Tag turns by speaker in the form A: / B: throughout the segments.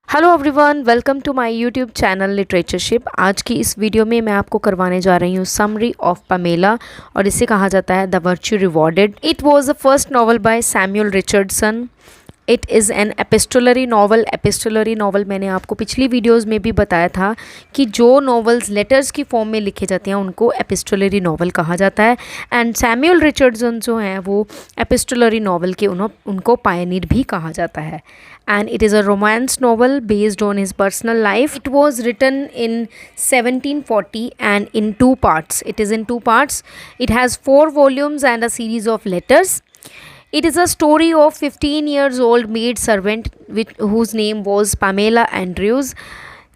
A: Hello everyone, welcome to my YouTube channel Literatureship. आज की इस वीडियो में मैं आपको करवाने जा रही हूँ समरी ऑफ पमेला, और इसे कहा जाता है the virtue rewarded. It was the first novel by Samuel Richardson. It is an epistolary novel. Epistolary novel मैंने आपको पिछली वीडियोज़ में भी बताया था कि जो नॉवेल्स लेटर्स की फॉर्म में लिखे जाते हैं उनको एपिस्टोलरी नॉवल कहा जाता है। एंड सैमुअल रिचर्डसन जो हैं वो एपिस्टोलरी नॉवल के उनको पायनियर भी कहा जाता है। And it is a romance novel based on his personal life. It was written in 1740 and in two parts. It is in two parts. It has 4 volumes and a series of letters. It is a story of 15 years old maid servant whose name was Pamela Andrews,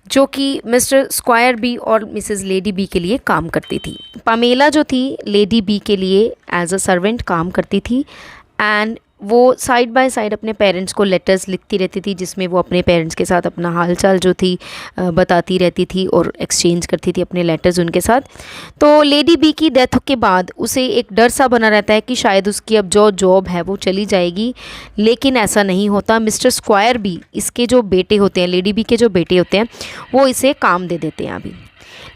A: जो कि mister square B और Mrs lady B के लिए काम करती थी। Pamela जो थी लेडी बी के लिए एज अ सर्वेंट काम करती थी, एंड वो साइड बाय साइड अपने पेरेंट्स को लेटर्स लिखती रहती थी, जिसमें वो अपने पेरेंट्स के साथ अपना हालचाल जो थी बताती रहती थी और एक्सचेंज करती थी अपने लेटर्स उनके साथ। तो लेडी बी की डेथ के बाद उसे एक डर सा बना रहता है कि शायद उसकी अब जो जॉब है वो चली जाएगी, लेकिन ऐसा नहीं होता। मिस्टर स्क्वायर बी, इसके जो बेटे होते हैं, लेडी बी के जो बेटे होते हैं, वो इसे काम दे देते हैं अभी।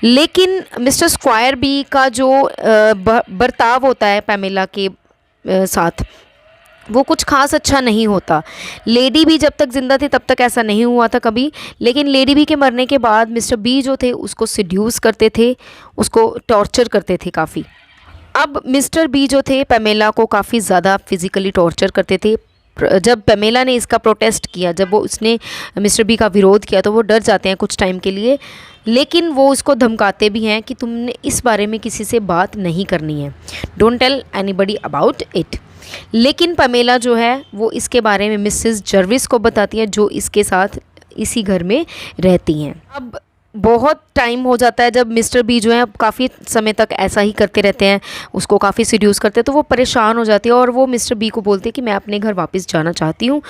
A: लेकिन मिस्टर स्क्वायर बी का जो बर्ताव होता है पमेला के साथ, वो कुछ खास अच्छा नहीं होता। लेडी बी जब तक ज़िंदा थी तब तक ऐसा नहीं हुआ था कभी, लेकिन लेडी बी के मरने के बाद मिस्टर बी जो थे उसको सिड्यूस करते थे, उसको टॉर्चर करते थे काफ़ी। अब मिस्टर बी जो थे पमेला को काफ़ी ज़्यादा फिज़िकली टॉर्चर करते थे। जब पमेला ने इसका प्रोटेस्ट किया, जब वो उसने मिस्टर बी का विरोध किया, तो वो डर जाते हैं कुछ टाइम के लिए, लेकिन वो उसको धमकाते भी हैं कि तुमने इस बारे में किसी से बात नहीं करनी है, don't tell anybody about it. लेकिन पमेला जो है वो इसके बारे में मिसेस जर्विस को बताती है, जो इसके साथ इसी घर में रहती हैं। अब बहुत टाइम हो जाता है जब मिस्टर बी जो है अब काफ़ी समय तक ऐसा ही करते रहते हैं, उसको काफ़ी सीड्यूस करते हैं, तो वो परेशान हो जाती है और वो मिस्टर बी को बोलती है कि मैं अपने घर वापस जाना चाहती हूँ।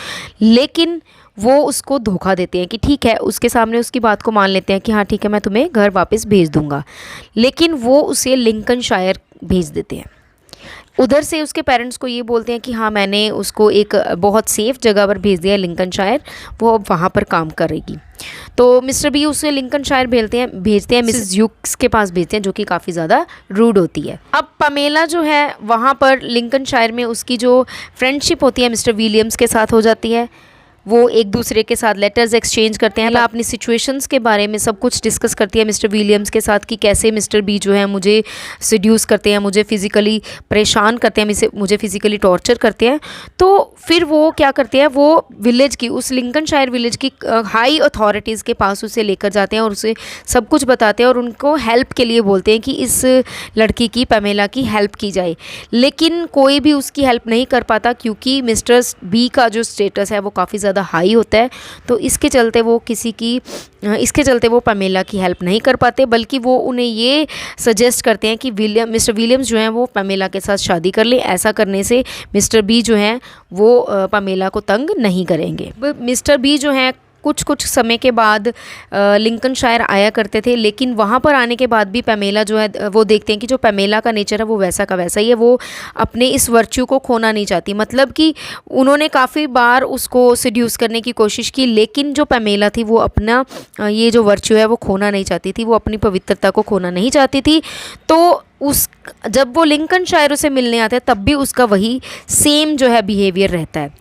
A: लेकिन वो उसको धोखा देते हैं कि ठीक है, उसके सामने उसकी बात को मान लेते हैं कि हाँ ठीक है, मैं तुम्हें घर वापस भेज दूँगा, लेकिन वो उसे लिंकनशायर भेज देते हैं। उधर से उसके पेरेंट्स को ये बोलते हैं कि हाँ मैंने उसको एक बहुत सेफ़ जगह पर भेज दिया है, लिंकनशायर, वो अब वहाँ पर काम करेगी। तो मिस्टर बी उसे लिंकनशायर भेजते हैं मिसेस यूक्स के पास भेजते हैं, जो कि काफ़ी ज़्यादा रूड होती है। अब पमेला जो है वहाँ पर लिंकनशायर में उसकी जो फ्रेंडशिप होती है मिस्टर विलियम्स के साथ हो जाती है। वो एक दूसरे के साथ लेटर्स एक्सचेंज करते हैं, अपनी सिचुएशंस के बारे में सब कुछ डिस्कस करती है मिस्टर विलियम्स के साथ कि कैसे मिस्टर बी जो है मुझे सिड्यूस करते हैं, मुझे फ़िज़िकली परेशान करते हैं, मुझे फ़िज़िकली टॉर्चर करते हैं। तो फिर वो क्या करते हैं, वो विलेज की, उस लिंकनशायर विलेज की हाई अथॉरिटीज़ के पास उसे लेकर जाते हैं और उसे सब कुछ बताते हैं और उनको हेल्प के लिए बोलते हैं कि इस लड़की की, पमेला की हेल्प की जाए। लेकिन कोई भी उसकी हेल्प नहीं कर पाता, क्योंकि मिस्टर बी का जो स्टेटस है वो काफ़ी ज़्यादा हाई होता है। तो इसके चलते वो पमेला की हेल्प नहीं कर पाते, बल्कि वो उन्हें ये सजेस्ट करते हैं कि मिस्टर विलियम्स जो हैं वो पमेला के साथ शादी कर लें। ऐसा करने से मिस्टर बी जो हैं वो पमेला को तंग नहीं करेंगे। मिस्टर बी जो हैं कुछ समय के बाद लिंकनशायर आया करते थे, लेकिन वहाँ पर आने के बाद भी पमेला जो है वो देखते हैं कि जो पमेला का नेचर है वो वैसा का वैसा ही है। वो अपने इस वर्च्यू को खोना नहीं चाहती, मतलब कि उन्होंने काफ़ी बार उसको सिड्यूस करने की कोशिश की, लेकिन जो पमेला थी वो अपना ये जो वर्च्यू है वो खोना नहीं चाहती थी, वो अपनी पवित्रता को खोना नहीं चाहती थी। तो जब वो लिंकनशायर उसे मिलने आते हैं तब भी उसका वही सेम जो है बिहेवियर रहता है।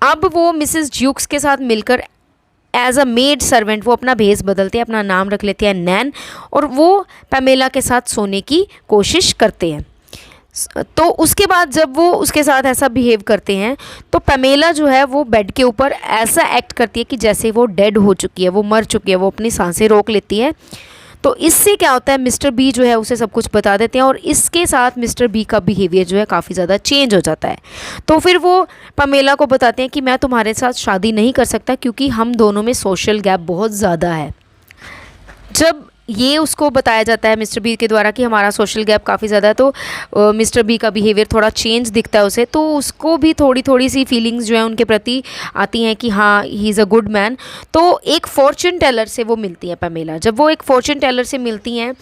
A: अब वो मिसेस ज्यूक्स के साथ मिलकर एज अ मेड सर्वेंट वो अपना भेस बदलते हैं, अपना नाम रख लेते हैं नैन, और वो पमेला के साथ सोने की कोशिश करते हैं। तो उसके बाद जब वो उसके साथ ऐसा बिहेव करते हैं तो पमेला जो है वो बेड के ऊपर ऐसा एक्ट करती है कि जैसे वो डेड हो चुकी है, वो मर चुकी है, वो अपनी सांसें रोक लेती है। तो इससे क्या होता है, मिस्टर बी जो है उसे सब कुछ बता देते हैं और इसके साथ मिस्टर बी का बिहेवियर जो है काफ़ी ज़्यादा चेंज हो जाता है। तो फिर वो पमेला को बताते हैं कि मैं तुम्हारे साथ शादी नहीं कर सकता, क्योंकि हम दोनों में सोशल गैप बहुत ज़्यादा है। जब ये उसको बताया जाता है मिस्टर बी के द्वारा कि हमारा सोशल गैप काफ़ी ज़्यादा है, तो मिस्टर बी का बिहेवियर थोड़ा चेंज दिखता है उसे, तो उसको भी थोड़ी सी फीलिंग्स जो है उनके प्रति आती हैं कि हाँ he is a good man. तो एक फॉर्चून टेलर से वो मिलती है पमेला। जब वो एक फॉर्चून टेलर से मिलती हैं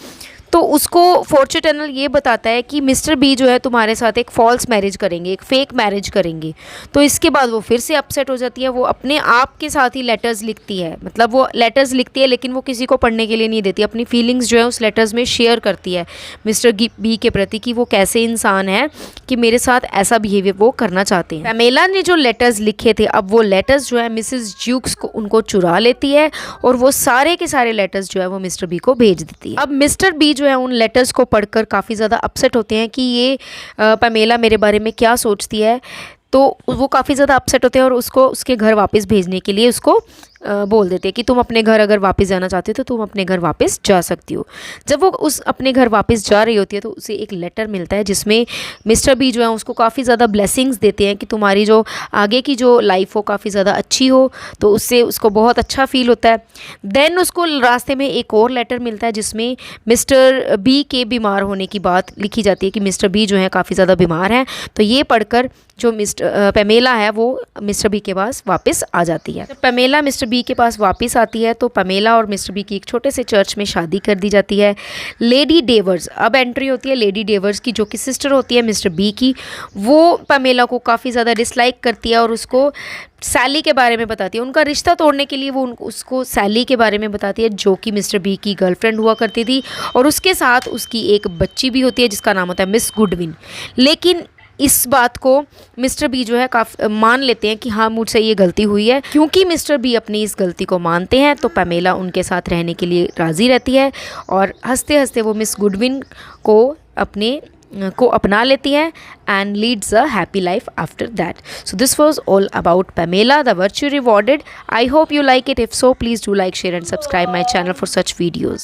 A: तो उसको फॉर्चून टनल ये बताता है कि मिस्टर बी जो है तुम्हारे साथ एक फॉल्स मैरिज करेंगे, एक फेक मैरिज करेंगे। तो इसके बाद वो फिर से अपसेट हो जाती है, वो अपने आप के साथ ही लेटर्स लिखती है, मतलब वो लेटर्स लिखती है लेकिन वो किसी को पढ़ने के लिए नहीं देती, अपनी फीलिंग्स जो है उस लेटर्स में शेयर करती है मिस्टर बी के प्रति कि वो कैसे इंसान है कि मेरे साथ ऐसा बिहेवियर वो करना चाहते हैं। पैमेला ने जो लेटर्स लिखे थे, अब वो लेटर्स जो है मिसेस ज्यूक्स को उनको चुरा लेती है और वो सारे के सारे लेटर्स जो है वो मिस्टर बी को भेज देती है। अब मिस्टर बी जो है उन लेटर्स को पढ़कर काफ़ी ज़्यादा अपसेट होते हैं कि ये पैमेला मेरे बारे में क्या सोचती है। तो वो काफ़ी ज़्यादा अपसेट होते हैं और उसको उसके घर वापस भेजने के लिए उसको बोल देते हैं कि तुम अपने घर अगर वापस जाना चाहते हो तो तुम अपने घर वापस जा सकती हो। जब वो उस अपने घर वापस जा रही होती है तो उसे एक लेटर मिलता है जिसमें मिस्टर बी जो है उसको काफ़ी ज़्यादा ब्लेसिंग्स देते हैं कि तुम्हारी जो आगे की जो लाइफ हो काफ़ी ज़्यादा अच्छी हो, तो उससे उसको बहुत अच्छा फील होता है। देन उसको रास्ते में एक और लेटर मिलता है जिसमें मिस्टर बी के बीमार होने की बात लिखी जाती है कि मिस्टर बी जो है काफ़ी ज़्यादा बीमार हैं। तो ये पढ़कर जो पैमेला है वो मिस्टर बी के पास वापस आ जाती है। जब पैमेला मिस्टर बी के पास वापस आती है तो पैमेला और मिस्टर बी की एक छोटे से चर्च में शादी कर दी जाती है। लेडी डेवर्स अब एंट्री होती है, लेडी डेवर्स की, जो कि सिस्टर होती है मिस्टर बी की। वो पैमेला को काफ़ी ज़्यादा डिसलाइक करती है और उसको सैली के बारे में बताती है। उनका रिश्ता तोड़ने के लिए वो उसको सैली के बारे में बताती है, जो कि मिस्टर बी की गर्लफ्रेंड हुआ करती थी और उसके साथ उसकी एक बच्ची भी होती है जिसका नाम होता है मिस गुडविन। लेकिन इस बात को मिस्टर बी जो है काफ़ी मान लेते हैं कि हाँ मुझसे ये गलती हुई है। क्योंकि मिस्टर बी अपनी इस गलती को मानते हैं तो पैमेला उनके साथ रहने के लिए राज़ी रहती है और हंसते हंसते वो मिस गुडविन को अपना लेती है and leads a happy life after that. So this was all about Pamela the virtue rewarded. I hope you like it. If so please do like, share and subscribe my channel for such videos.